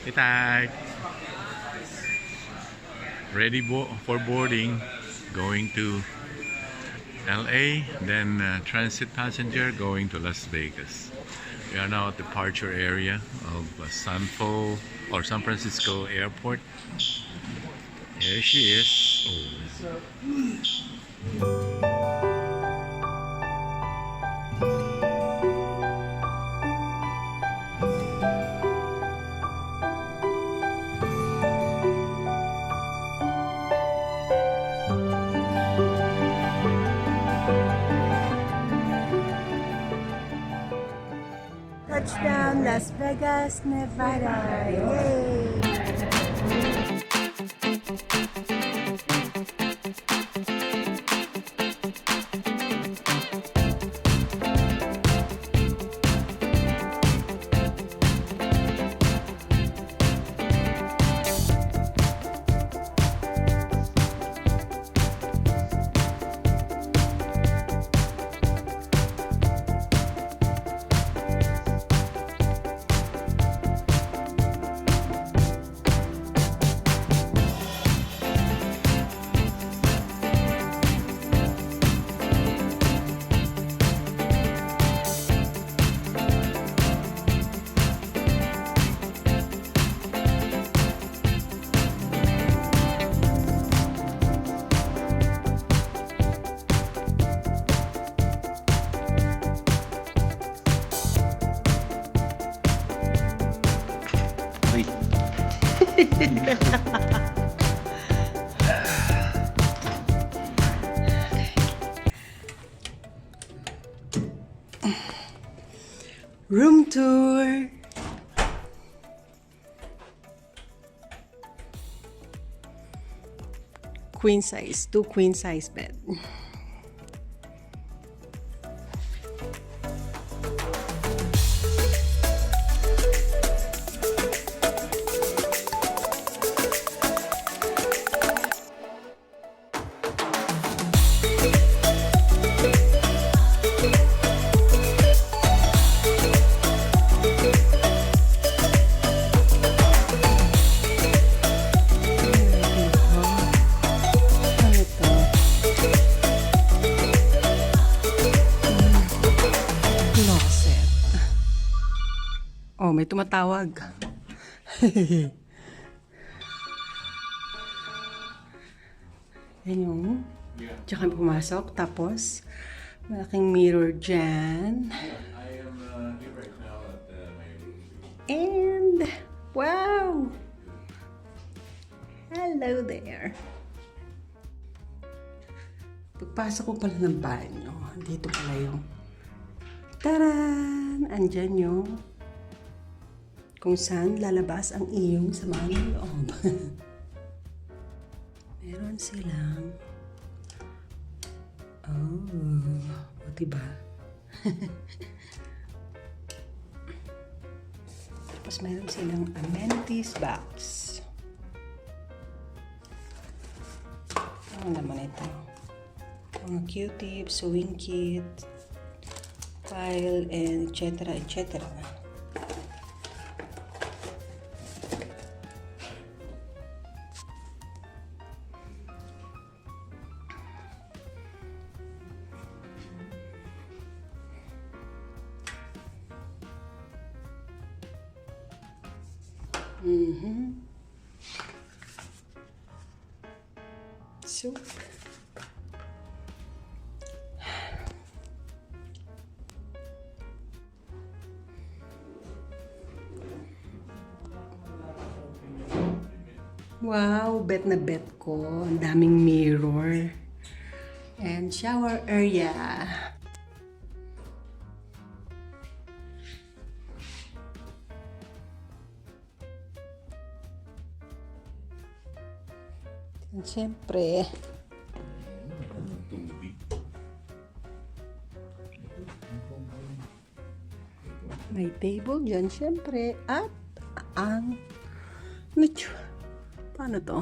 Itay. Ready for boarding. Going to LA. Then transit passenger going to Las Vegas. We are now at the departure area of San Francisco Airport. Here she is. Oh. Touchdown, Las Vegas, Nevada. Yay! Room tour. Queen size, 2 queen size bed. Oh, may tumatawag. Yan yung tsaka pumasok. Tapos, malaking mirror dyan. I am here right now at my room. And, wow! Hello there. Pagpasok ko pala ng banyo, dito pala yung taran! Andyan yung kung saan lalabas ang iyong sama ng loob. Meron silang o diba? Tapos meron silang amenities box. Ano naman ito? Mga Q-tip, sewing kit, file, and etc. etc. Soup. Wow, bet na bet ko. Ang daming mirror. And shower area. And syempre, may table dyan, syempre. At ang paano to?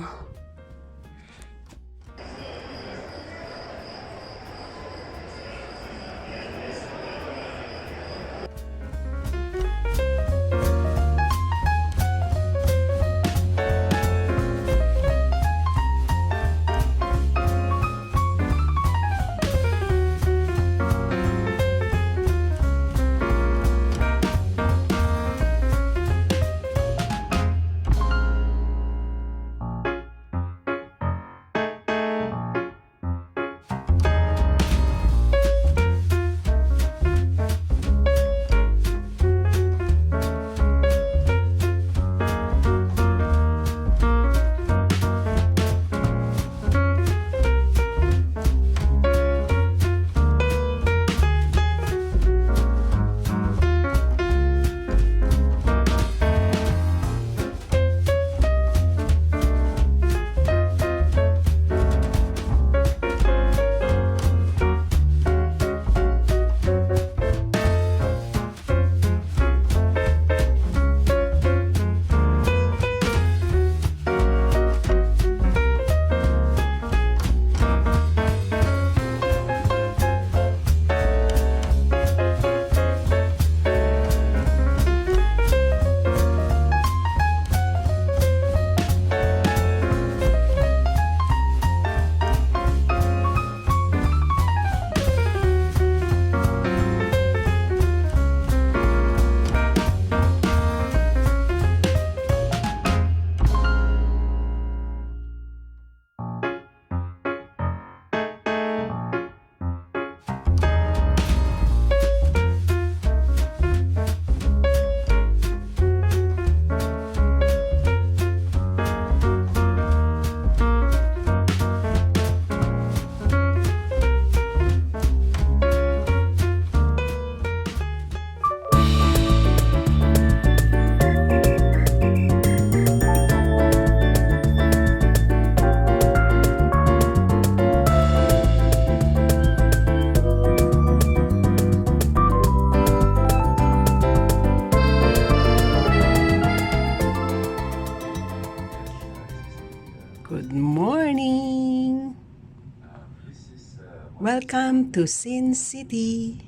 Welcome to Sin City.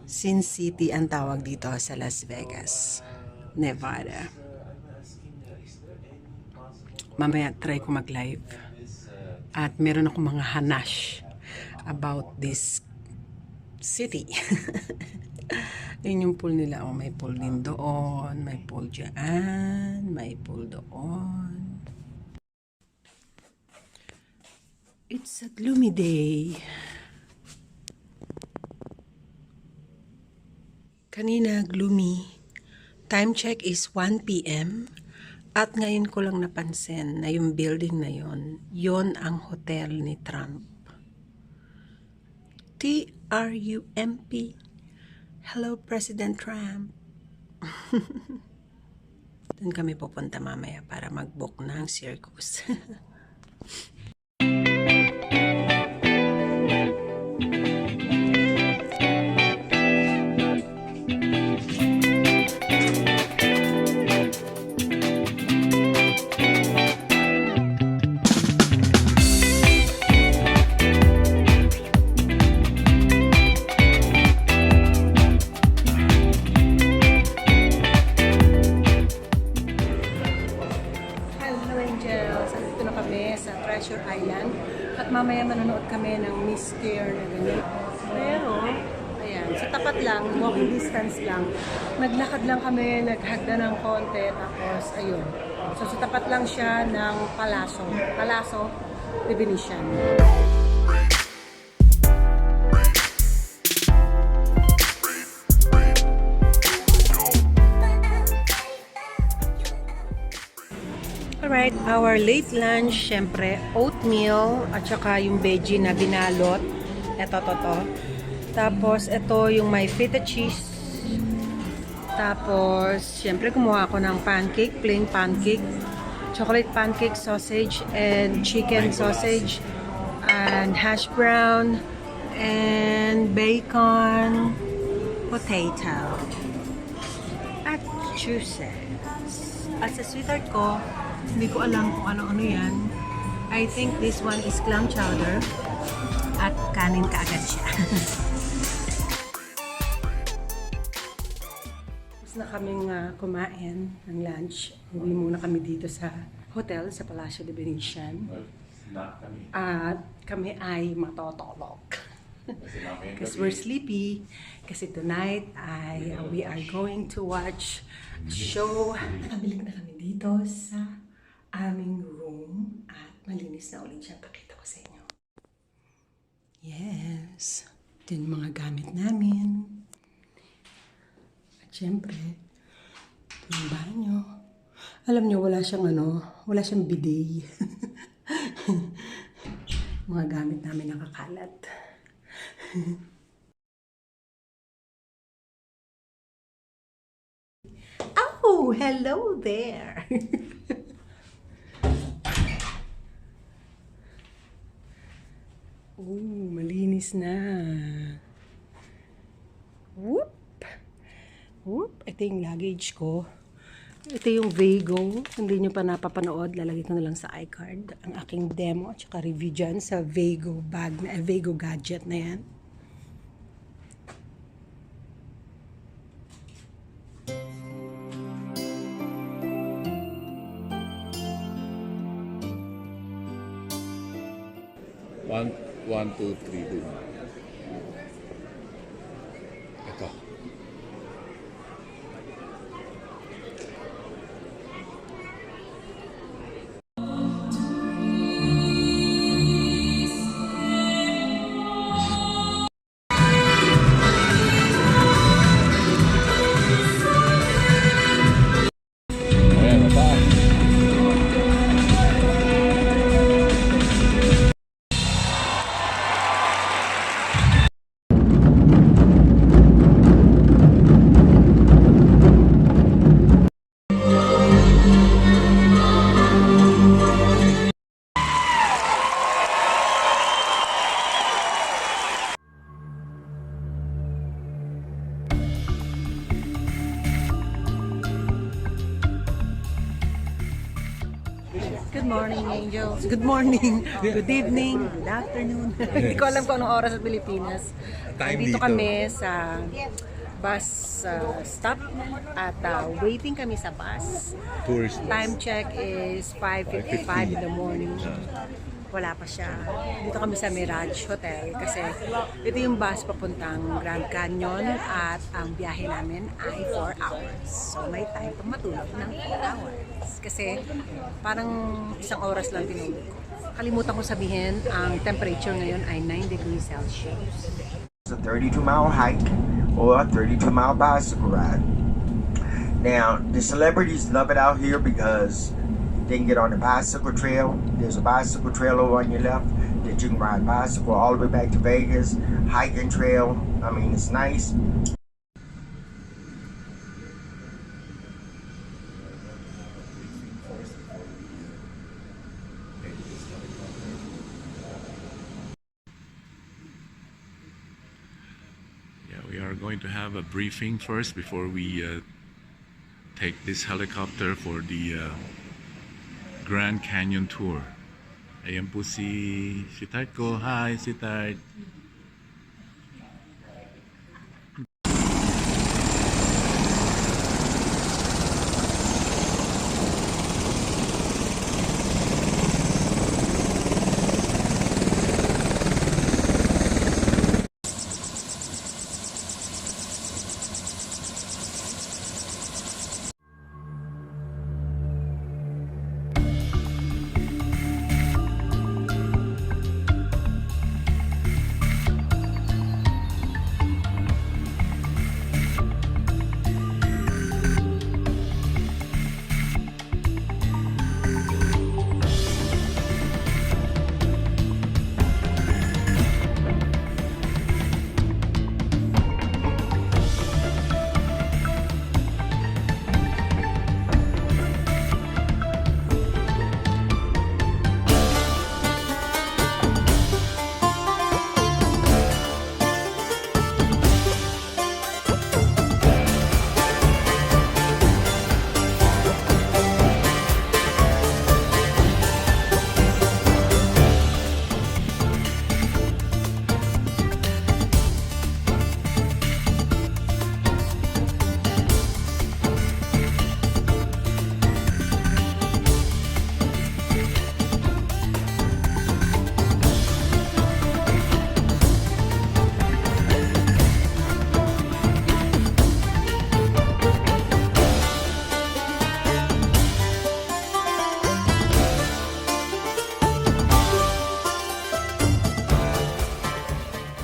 Sin City ang tawag dito sa Las Vegas, Nevada. Mamaya try ko mag-live. At meron ako mga hanash about this city. Yun yung pool nila. Oh, may pool din doon. May pool dyan. May pool doon. It's a gloomy day. Kanina gloomy. Time check is 1 p.m. At ngayon ko lang napansin na yung building na yon ang hotel ni Trump. Trump. Hello, President Trump. Doon kami pupunta mamaya para mag-book ng circus. Island at mamaya manonood kami ng Mister na ganito. Pero, ayan, sa tapat lang, walking distance lang. Naglakad lang kami, naghagda ng konti, tapos ayun. So sa tapat lang siya ng Palazzo de Venetian. Alright, our late lunch, syempre, oatmeal at saka yung veggie na binalot. Ito, to. Tapos, ito yung may feta cheese. Tapos, syempre, kumuha ako ng pancake, plain pancake, chocolate pancake, sausage, and chicken sausage, and hash brown, and bacon, potato, at juices. At sa sweetheart ko, hindi ko alam kung ano-ano yan. I think this one is clam chowder. At kanin kaagad siya. Tapos na kaming kumain ng lunch. Uwi muna kami dito sa hotel, sa Palazzo de Venetian. At kami ay matotolog. Because we're sleepy. Kasi tonight we are going to watch a show. Nakabilig na kami dito sa aming room at malinis na ulit siya. Pakita ko sa inyo. Yes. Ito yung mga gamit namin. At syempre, ito yung banyo. Alam nyo, wala siyang bidet. Mga gamit namin nakakalat. Oh, hello there. Oh, malinis na. Whoop. Whoop. Ito yung luggage ko. Ito yung Vago. Hindi nyo pa napapanood, lalagay ko na lang sa iCard. Ang aking demo at saka review dyan sa Vago bag, Vago gadget na yan. One, two, three, boom. Ito. Ayan, mataas. morning, angels. Good morning, good evening, good afternoon. Hindi ko alam kung anong oras sa Pilipinas. Dito kami sa bus stop at waiting kami sa bus. Tourist bus. Time check is 5:55 in the morning. Wala pa siya. Dito kami sa Mirage Hotel kasi ito yung bus papuntang Grand Canyon at ang biyahe namin ay 4 hours. So may time pang matulog ng 4 hours. Kasi parang isang oras lang tinulog ko. Kalimutan ko sabihin, ang temperature ngayon ay 9 degrees Celsius. It's a 32-mile hike or a 32-mile bicycle ride. Now, the celebrities love it out here because they can get on the bicycle trail. There's a bicycle trail over on your left that you can ride bicycle all the way back to Vegas. Hiking trail. I mean, it's nice. Yeah, we are going to have a briefing first before we take this helicopter for the Grand Canyon Tour. Ayan po si Tart ko. Hi, si Tart.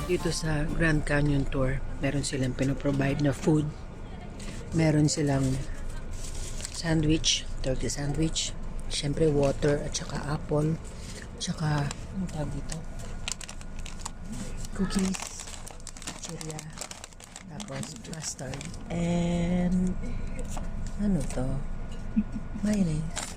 Dito sa Grand Canyon Tour, meron silang pinoprovide na food. Meron silang sandwich, turkey sandwich, syempre water at saka apple, at saka ano tawag dito? Cookies, chiria, tapos mustard, and ano to? Mayonnaise.